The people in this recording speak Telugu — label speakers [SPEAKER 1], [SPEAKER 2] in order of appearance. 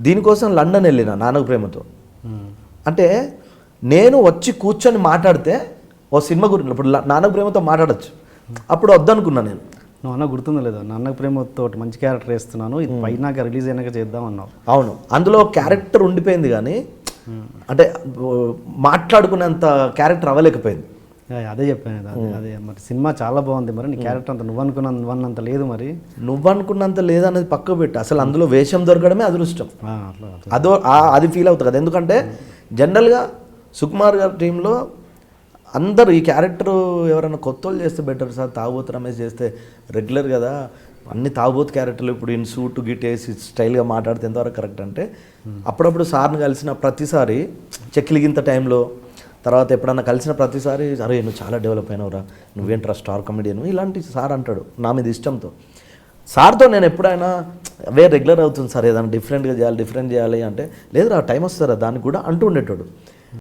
[SPEAKER 1] దీనికోసం లండన్ వెళ్ళిన నాన్నకు ప్రేమతో. అంటే నేను వచ్చి కూర్చొని మాట్లాడితే ఓ సినిమా గురించి ఇప్పుడు నాన్నకు ప్రేమతో మాట్లాడచ్చు, అప్పుడు వద్దనుకున్నా నేను.
[SPEAKER 2] నువ్వు అన్న గుర్తుందో లేదో, నాన్నకు ప్రేమతో మంచి క్యారెక్టర్ వేస్తున్నాను, ఇది పైనాక రిలీజ్ అయినాక చేద్దాం అన్నావు.
[SPEAKER 1] అవును, అందులో క్యారెక్టర్ ఉండిపోయింది కానీ అంటే మాట్లాడుకునేంత క్యారెక్టర్ అవ్వలేకపోయింది.
[SPEAKER 2] అదే చెప్పాను, అదే మరి సినిమా చాలా బాగుంది, మరి నీ క్యారెక్టర్ అంత నువ్వన్నంత లేదు, మరి
[SPEAKER 1] నువ్వనుకున్నంత లేదనేది పక్కకు పెట్టి అసలు అందులో వేషం దొరకడమే అదృష్టం. అది ఫీల్ అవుతుంది కదా. ఎందుకంటే జనరల్గా సుకుమార్ గారి టీంలో అందరూ ఈ క్యారెక్టర్ ఎవరైనా కొత్త వాళ్ళు చేస్తే బెటర్ సార్, తాగుబోతు రమేష్ చేస్తే రెగ్యులర్ కదా, అన్ని తాగుబోతు క్యారెక్టర్లు ఇప్పుడు ఈయన సూట్ గిట్ వేసి స్టైల్గా మాట్లాడితే ఎంతవరకు కరెక్ట్ అంటే, అప్పుడప్పుడు సార్ని కలిసిన ప్రతిసారి చెక్కిలిగింత టైంలో తర్వాత ఎప్పుడన్నా కలిసిన ప్రతిసారి అరే నువ్వు చాలా డెవలప్ అయినవురా, నువ్వేంట్రా స్టార్ కమెడియన్ ఇలాంటి సార్ అంటాడు నా మీద ఇష్టంతో. సార్తో నేను ఎప్పుడైనా రెగ్యులర్ అవుతుంది సార్, ఏదైనా డిఫరెంట్ చేయాలి అంటే, లేదురా టైం వస్తారా దానికి కూడా అంటూ ఉండేటోడు.